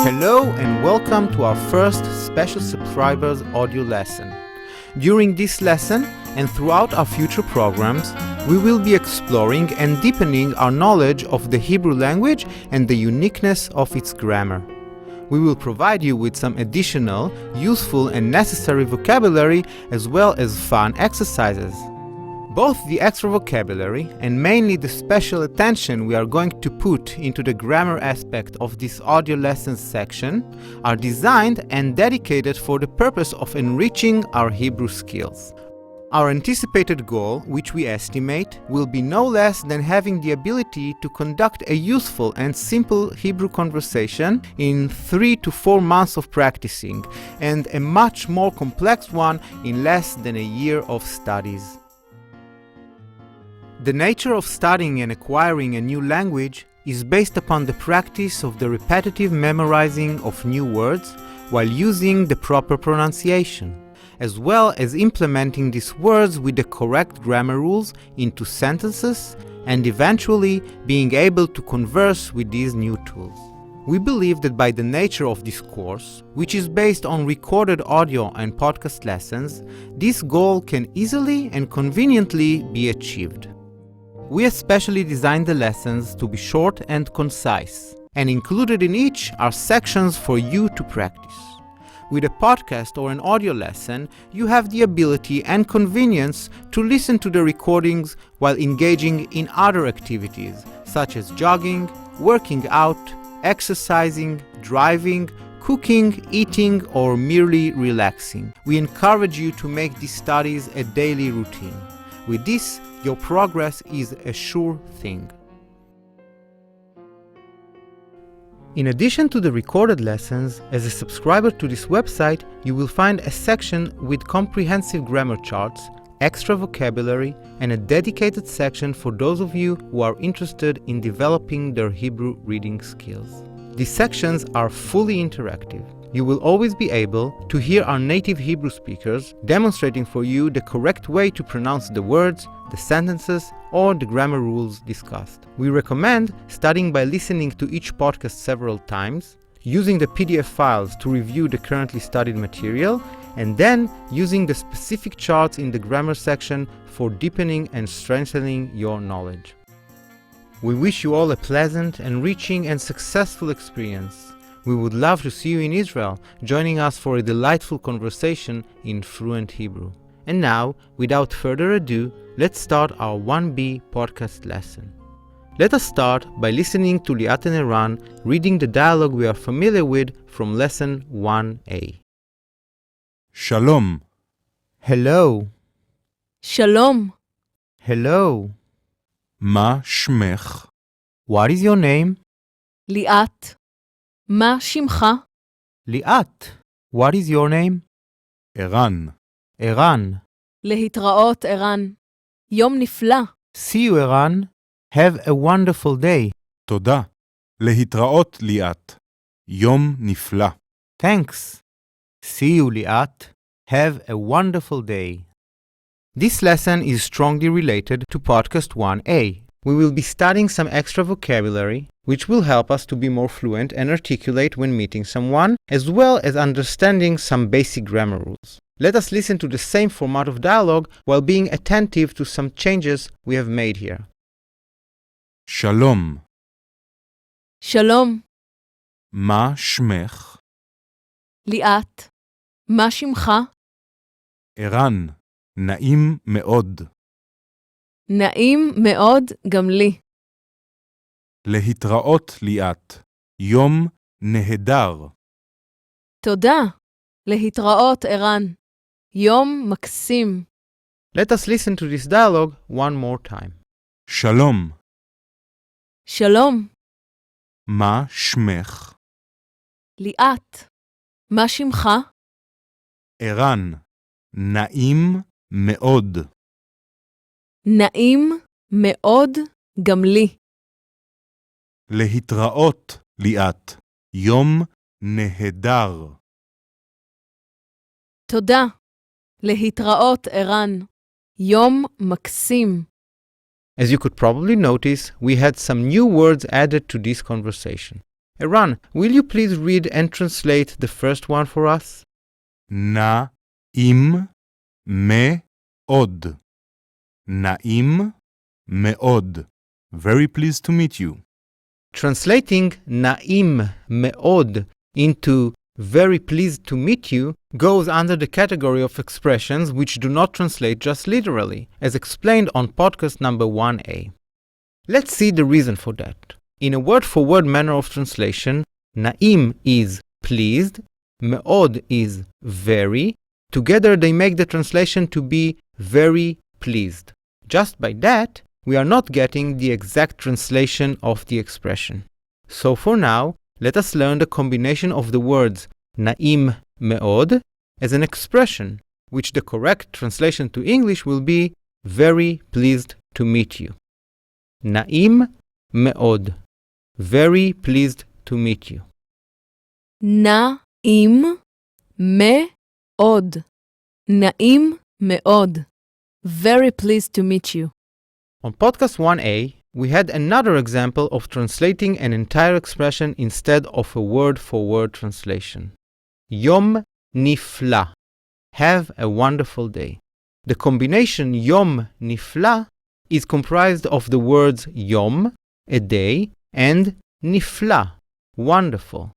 Hello and welcome to our first special subscribers audio lesson. During this lesson and throughout our future programs, we will be exploring and deepening our knowledge of the Hebrew language and the uniqueness of its grammar. We will provide you with some additional, useful and necessary vocabulary as well as fun exercises. Both the extra vocabulary and mainly the special attention we are going to put into the grammar aspect of this audio lessons section are designed and dedicated for the purpose of enriching our Hebrew skills. Our anticipated goal, which we estimate, will be no less than having the ability to conduct a useful and simple Hebrew conversation in 3 to 4 months of practicing, and a much more complex one in less than a year of studies. The nature of studying and acquiring a new language is based upon the practice of the repetitive memorizing of new words while using the proper pronunciation, as well as implementing these words with the correct grammar rules into sentences and eventually being able to converse with these new tools. We believe that by the nature of this course, which is based on recorded audio and podcast lessons, this goal can easily and conveniently be achieved. We especially designed the lessons to be short and concise, and included in each are sections for you to practice. With a podcast or an audio lesson, you have the ability and convenience to listen to the recordings while engaging in other activities, such as jogging, working out, exercising, driving, cooking, eating, or merely relaxing. We encourage you to make these studies a daily routine. With this, your progress is a sure thing. In addition to the recorded lessons, as a subscriber to this website, you will find a section with comprehensive grammar charts, extra vocabulary, and a dedicated section for those of you who are interested in developing their Hebrew reading skills. These sections are fully interactive. You will always be able to hear our native Hebrew speakers demonstrating for you the correct way to pronounce the words, the sentences, or the grammar rules discussed. We recommend studying by listening to each podcast several times, using the PDF files to review the currently studied material, and then using the specific charts in the grammar section for deepening and strengthening your knowledge. We wish you all a pleasant, enriching, and successful experience. We would love to see you in Israel, joining us for a delightful conversation in fluent Hebrew. And now, without further ado, let's start our 1B podcast lesson. Let us start by listening to Liat and Eran reading the dialogue we are familiar with from lesson 1A. Shalom. Hello. Shalom. Hello. מה שמך? What is your name? ליאת. מה שמך? Liat. What is your name? ערן. Eran. להתראות, ערן. יום נפלא. See you, Eran. Have a wonderful day. תודה. להתראות ליאת. יום נפלא. Thanks. See you, Liat. Have a wonderful day. This lesson is strongly related to podcast 1A. We will be studying some extra vocabulary, which will help us to be more fluent and articulate when meeting someone, as well as understanding some basic grammar rules. Let us listen to the same format of dialogue while being attentive to some changes we have made here. שלום. שלום. מה שמך? ליאת. מה שמך? ערן. נעים מאוד. נעים מאוד גם לי. להתראות ליאת. יום נהדר. תודה. להתראות, ערן. יום מקסים. Let us listen to this dialogue one more time. שלום. שלום. מה שמך? ליאת. מה שמך? ערן. נעים מאוד. נעים מאוד גם לי. להתראות ליאת. יום נהדר. תודה. להתראות, ערן. יום מקסים. As you could probably notice, we had some new words added to this conversation. Eran, will you please read and translate the first one for us? נעים מאוד. נעים מאוד. Very pleased to meet you. Translating na'im me'od into very pleased to meet you goes under the category of expressions which do not translate just literally, as explained on podcast number 1a. Let's see the reason for that. In a word-for-word manner of translation, na'im is pleased, me'od is very. Together they make the translation to be very pleased. Just by that, we are not getting the exact translation of the expression. So for now, let us learn the combination of the words na'im me'od as an expression, which the correct translation to English will be very pleased to meet you. Na'im me'od. Very pleased to meet you. נעים מאוד. נעים מאוד. Very pleased to meet you. On podcast 1a, we had another example of translating an entire expression instead of a word-for-word translation. Yom nifla. Have a wonderful day. The combination Yom nifla is comprised of the words Yom, a day, and nifla, wonderful.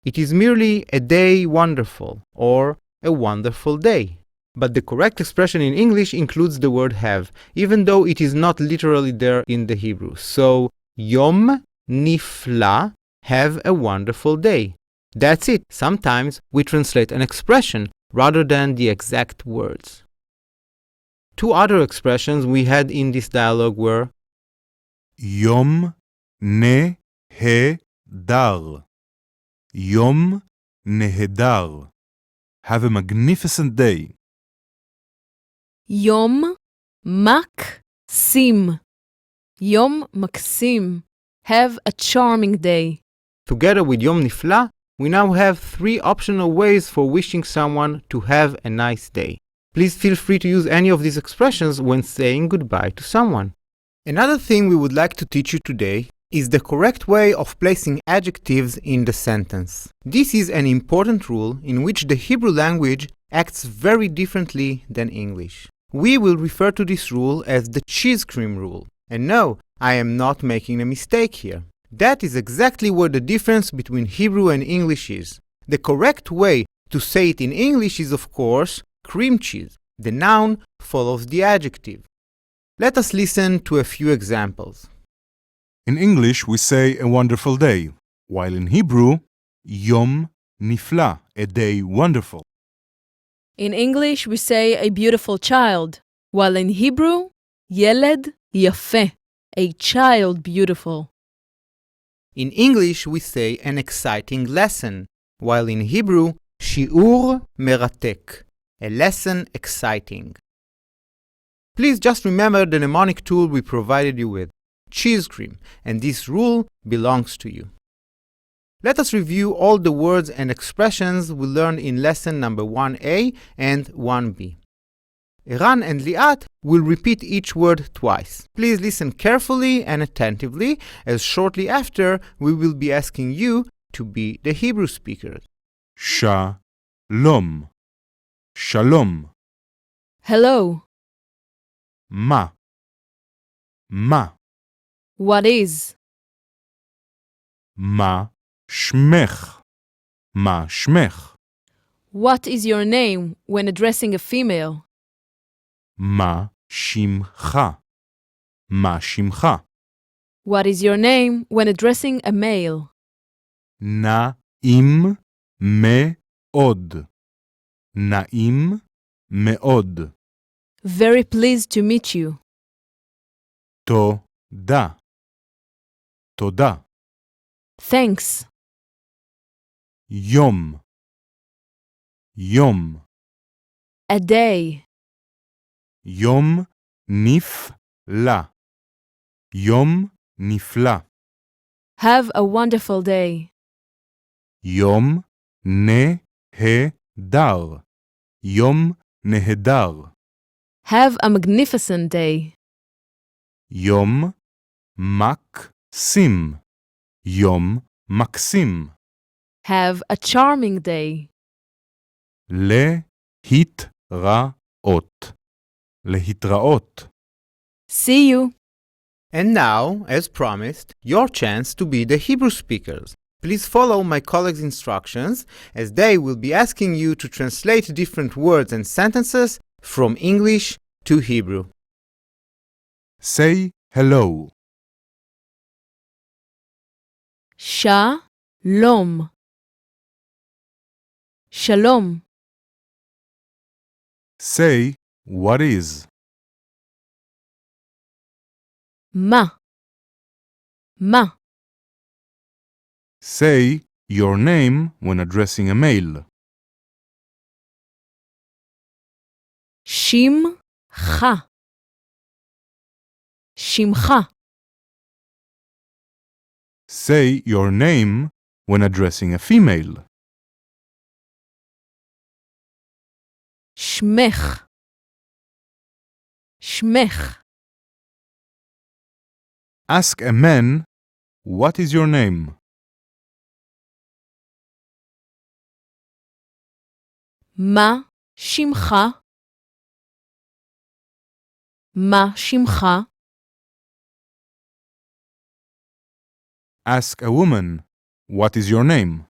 It is merely a day wonderful, or a wonderful day. But the correct expression in English includes the word have, even though it is not literally there in the Hebrew. So, Yom nifla, have a wonderful day. That's it. Sometimes we translate an expression rather than the exact words. Two other expressions we had in this dialogue were יום נהדר. יום נהדר. Have a magnificent day. יום מקסים. יום מקסים. Have a charming day. Together with Yom Nifla, we now have 3 optional ways for wishing someone to have a nice day. Please feel free to use any of these expressions when saying goodbye to someone. Another thing we would like to teach you today is the correct way of placing adjectives in the sentence. This is an important rule in which the Hebrew language acts very differently than English. We will refer to this rule as the cheese cream rule. And no, I am not making a mistake here. That is exactly where the difference between Hebrew and English is. The correct way to say it in English is, of course, cream cheese. The noun follows the adjective. Let us listen to a few examples. In English, we say a wonderful day, while in Hebrew, Yom Nifla, a day wonderful. In English, we say a beautiful child, while in Hebrew, ילד יפה, a child beautiful. In English, we say an exciting lesson, while in Hebrew, שיעור מרתק, a lesson exciting. Please just remember the mnemonic tool we provided you with, cheese cream, and this rule belongs to you. Let us review all the words and expressions we learned in lesson number 1a and 1b. Eran and Liat will repeat each word twice. Please listen carefully and attentively, as shortly after we will be asking you to be the Hebrew speakers. Shalom. Shalom. Hello. Ma. Ma. What is? Ma shmech. Ma shmech. What is your name when addressing a female? Ma shimcha. Ma shimcha. What is your name when addressing a male? Na'im me'od. Na'im me'od. Very pleased to meet you. Toda. Toda. Thanks. Yom. Yom. A day. Yom nifla. Yom nifla. Have a wonderful day. Yom nehedar. Yom nehedar. Have a magnificent day. Yom maksim. Yom מקסים. Have a charming day. להתראות. להתראות. See you. And now, as promised, your chance to be the Hebrew speakers. Please follow my colleagues' instructions, as they will be asking you to translate different words and sentences from English to Hebrew. Say hello. Shalom. Shalom. Say what is. Ma. Ma. Say your name when addressing a mail. Shimcha. Shimcha. Say your name when addressing a female. Shmech. Shmech. Ask a man, what is your name? Ma shimcha? Ma shimcha? Ask a woman, what is your name?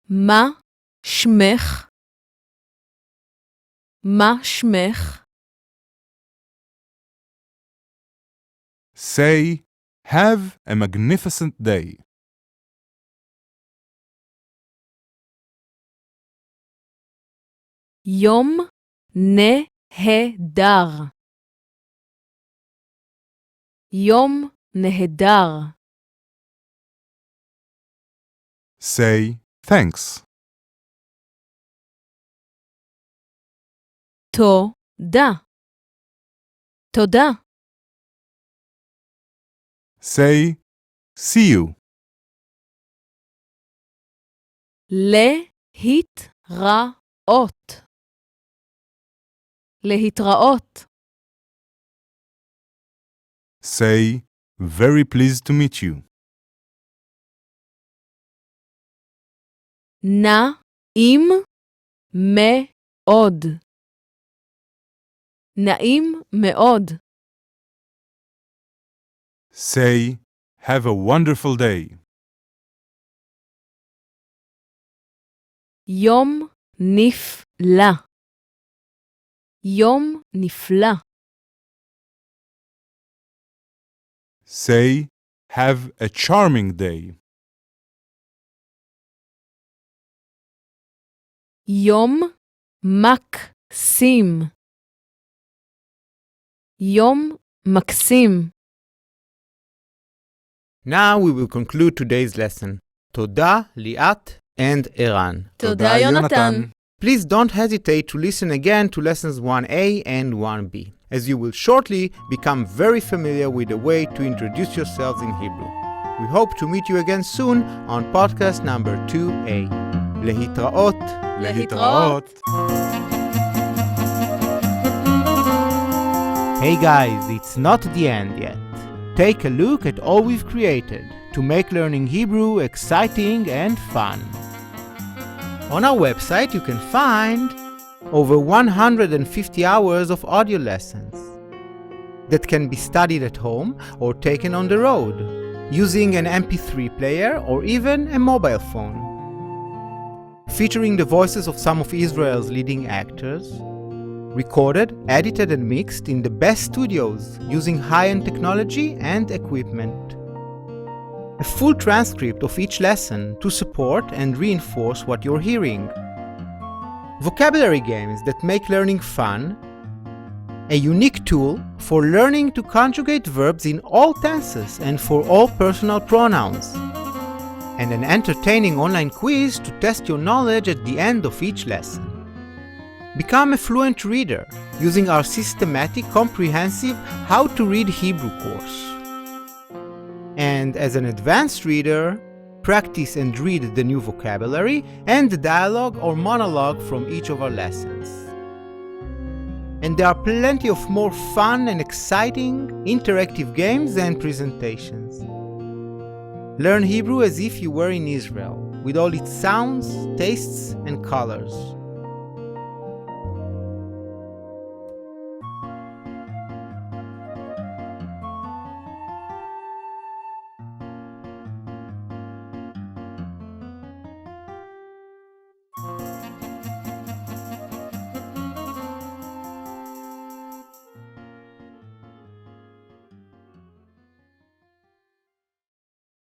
Ma shmech? Ma shmech? Say, have a magnificent day. Yom nehedar. Yom nehedar. Say, thanks. Toda. Toda. Say, see you. להתראות. להתראות. Say, very pleased to meet you. נעים מאוד. נעים מאוד. Say, have a wonderful day. יום נפלא. יום נפלא. Say, have a charming day. יום מקסים. יום מקסים. Now we will conclude today's lesson. Toda, Liat, and Eran. תודה, יונתן. Please don't hesitate to listen again to lessons 1a and 1b, as you will shortly become very familiar with the way to introduce yourselves in Hebrew. We hope to meet you again soon on podcast number 2a. להתראות. להתראות. Hey guys, it's not the end yet. Take a look at all we've created to make learning Hebrew exciting and fun. On our website you can find over 150 hours of audio lessons that can be studied at home or taken on the road, using an MP3 player or even a mobile phone. Featuring the voices of some of Israel's leading actors, recorded, edited and mixed in the best studios using high-end technology and equipment. A full transcript of each lesson to support and reinforce what you're hearing. Vocabulary games that make learning fun. A unique tool for learning to conjugate verbs in all tenses and for all personal pronouns. And an entertaining online quiz to test your knowledge at the end of each lesson. Become a fluent reader using our systematic, comprehensive How to Read Hebrew course. And as an advanced reader, practice and read the new vocabulary and the dialogue or monologue from each of our lessons. And there are plenty of more fun and exciting interactive games and presentations. Learn Hebrew as if you were in Israel, with all its sounds, tastes, and colors.